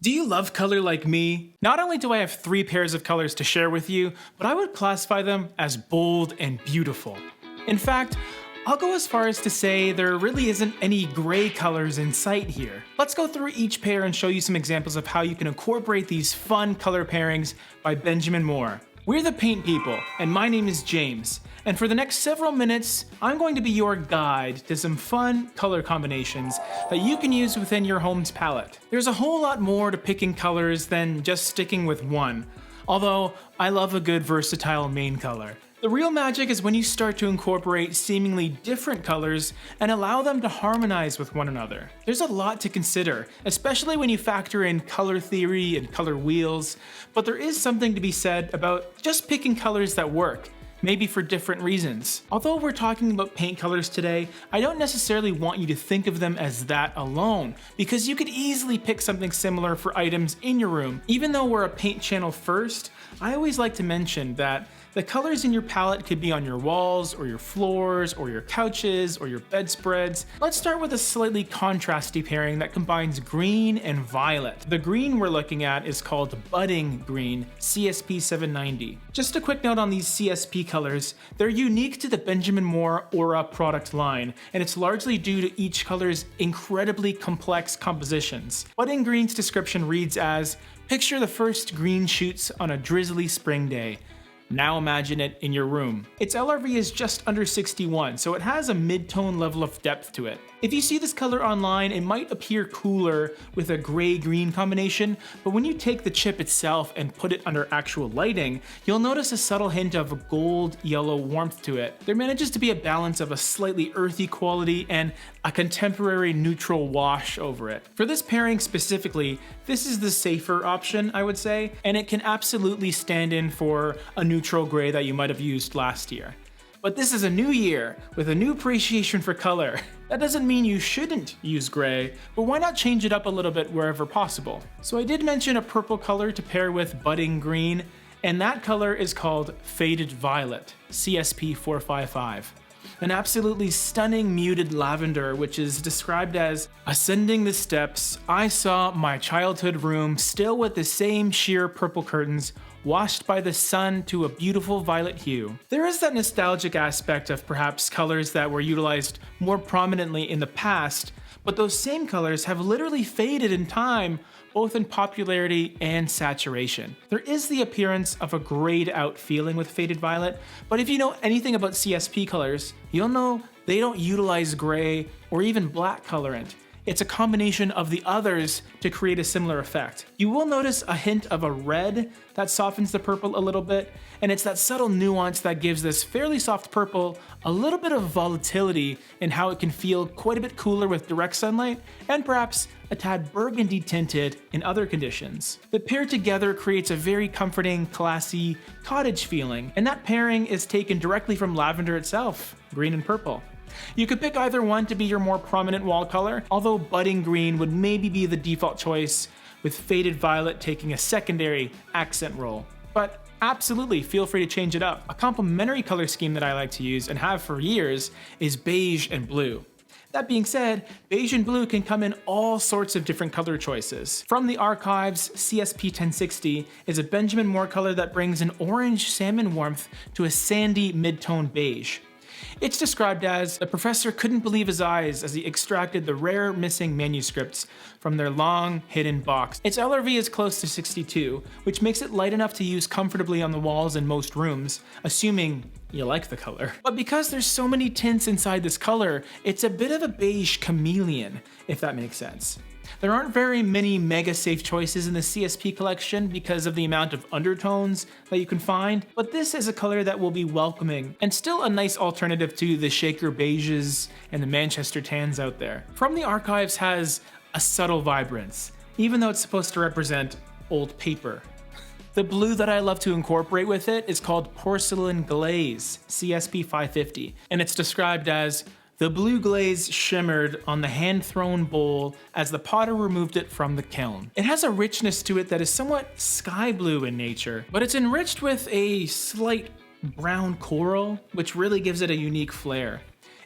Do you love color like me? Not only do I have 3 pairs of colors to share with you, but I would classify them as bold and beautiful. In fact, I'll go as far as to say there really isn't any gray colors in sight here. Let's go through each pair and show you some examples of how you can incorporate these fun color pairings by Benjamin Moore. We're the Paint People, and my name is James. And for the next several minutes, I'm going to be your guide to some fun color combinations that you can use within your home's palette. There's a whole lot more to picking colors than just sticking with one, although I love a good versatile main color. The real magic is when you start to incorporate seemingly different colors and allow them to harmonize with one another. There's a lot to consider, especially when you factor in color theory and color wheels, but there is something to be said about just picking colors that work, maybe for different reasons. Although we're talking about paint colors today, I don't necessarily want you to think of them as that alone, because you could easily pick something similar for items in your room. Even though we're a paint channel first, I always like to mention that the colors in your palette could be on your walls, or your floors, or your couches, or your bedspreads. Let's start with a slightly contrasty pairing that combines green and violet. The green we're looking at is called Budding Green, CSP 790. Just a quick note on these CSP colors, they're unique to the Benjamin Moore Aura product line, and it's largely due to each color's incredibly complex compositions. Budding Green's description reads as, "Picture the first green shoots on a drizzly spring day. Now imagine it in your room." Its LRV is just under 61, so it has a mid-tone level of depth to it. If you see this color online, it might appear cooler with a gray-green combination, but when you take the chip itself and put it under actual lighting, you'll notice a subtle hint of a gold-yellow warmth to it. There manages to be a balance of a slightly earthy quality and a contemporary neutral wash over it. For this pairing specifically, this is the safer option, I would say, and it can absolutely stand in for a neutral gray that you might have used last year. But this is a new year with a new appreciation for color. That doesn't mean you shouldn't use gray, but why not change it up a little bit wherever possible? So I did mention a purple color to pair with Budding Green, and that color is called Faded Violet, CSP 455. An absolutely stunning muted lavender, which is described as, "Ascending the steps, I saw my childhood room still with the same sheer purple curtains, washed by the sun to a beautiful violet hue." There is that nostalgic aspect of perhaps colors that were utilized more prominently in the past, but those same colors have literally faded in time, both in popularity and saturation. There is the appearance of a grayed out feeling with Faded Violet, but if you know anything about CSP colors, you'll know they don't utilize gray or even black colorant. It's a combination of the others to create a similar effect. You will notice a hint of a red that softens the purple a little bit, and it's that subtle nuance that gives this fairly soft purple a little bit of volatility in how it can feel quite a bit cooler with direct sunlight, and perhaps a tad burgundy tinted in other conditions. The pair together creates a very comforting, classy, cottage feeling, and that pairing is taken directly from lavender itself, green and purple. You could pick either one to be your more prominent wall color, although Budding Green would maybe be the default choice, with Faded Violet taking a secondary accent role. But absolutely feel free to change it up. A complementary color scheme that I like to use and have for years is beige and blue. That being said, beige and blue can come in all sorts of different color choices. From the archives, CSP 1060 is a Benjamin Moore color that brings an orange salmon warmth to a sandy mid-tone beige. It's described as, "The professor couldn't believe his eyes as he extracted the rare missing manuscripts from their long hidden box." Its LRV is close to 62, which makes it light enough to use comfortably on the walls in most rooms, assuming you like the color. But because there's so many tints inside this color, it's a bit of a beige chameleon, if that makes sense. There aren't very many mega safe choices in the CSP collection because of the amount of undertones that you can find, but this is a color that will be welcoming and still a nice alternative to the Shaker Beiges and the Manchester Tans out there. From the archives has a subtle vibrance, even though it's supposed to represent old paper. The blue that I love to incorporate with it is called Porcelain Glaze, CSP 550, and it's described as, "The blue glaze shimmered on the hand-thrown bowl as the potter removed it from the kiln." It has a richness to it that is somewhat sky blue in nature, but it's enriched with a slight brown coral, which really gives it a unique flair.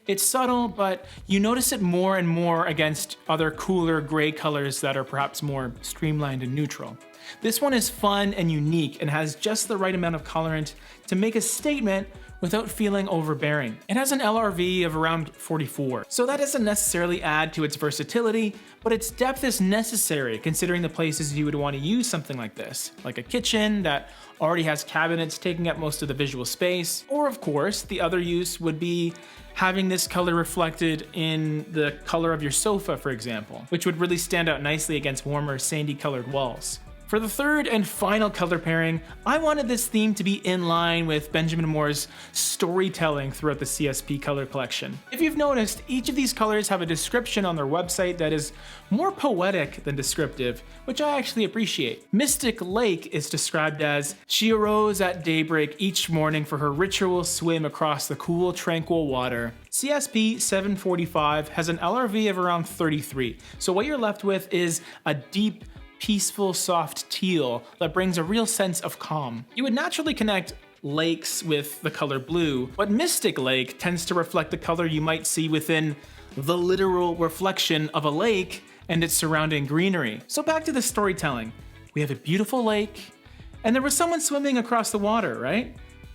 It's subtle, but you notice it more and more against other cooler gray colors that are perhaps more streamlined and neutral. This one is fun and unique and has just the right amount of colorant to make a statement without feeling overbearing. It has an LRV of around 44, so that doesn't necessarily add to its versatility, but its depth is necessary considering the places you would want to use something like this, like a kitchen that already has cabinets taking up most of the visual space, or of course, the other use would be having this color reflected in the color of your sofa, for example, which would really stand out nicely against warmer sandy colored walls. For the third and final color pairing, I wanted this theme to be in line with Benjamin Moore's storytelling throughout the CSP color collection. If you've noticed, each of these colors have a description on their website that is more poetic than descriptive, which I actually appreciate. Mystic Lake is described as, she arose at daybreak each morning for her ritual swim across the cool, tranquil water. CSP 745 has an LRV of around 33, so what you're left with is a deep, peaceful, soft teal that brings a real sense of calm. You would naturally connect lakes with the color blue, but Mystic Lake tends to reflect the color you might see within the literal reflection of a lake and its surrounding greenery. So back to the storytelling. We have a beautiful lake, and there was someone swimming across the water, right?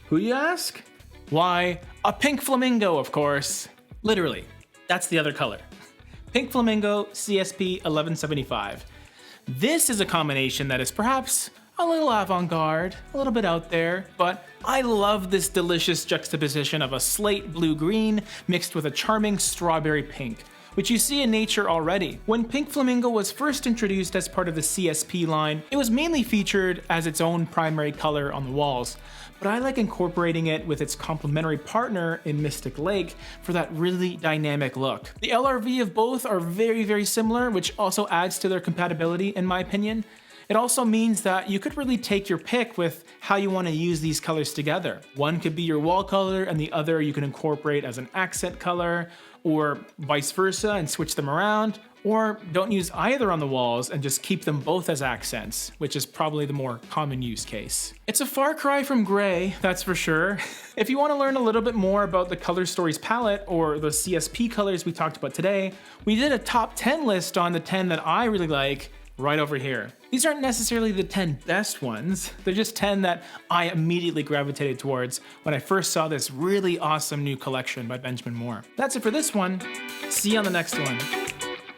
Who, you ask? Why, a pink flamingo, of course. Literally, that's the other color. Pink flamingo, CSP 1175. This is a combination that is perhaps a little avant-garde, a little bit out there, but I love this delicious juxtaposition of a slate blue-green mixed with a charming strawberry pink, which you see in nature already. When Pink Flamingo was first introduced as part of the CSP line, it was mainly featured as its own primary color on the walls, but I like incorporating it with its complementary partner in Mystic Lake for that really dynamic look. The LRV of both are very, very similar, which also adds to their compatibility in my opinion. It also means that you could really take your pick with how you want to use these colors together. One could be your wall color and the other you can incorporate as an accent color, or vice versa and switch them around, or don't use either on the walls and just keep them both as accents, which is probably the more common use case. It's a far cry from gray, that's for sure. If you want to learn a little bit more about the Color Stories palette or the CSP colors we talked about today, we did a top 10 list on the 10 that I really like right over here. These aren't necessarily the 10 best ones, they're just 10 that I immediately gravitated towards when I first saw this really awesome new collection by Benjamin Moore. That's it for this one. See you on the next one.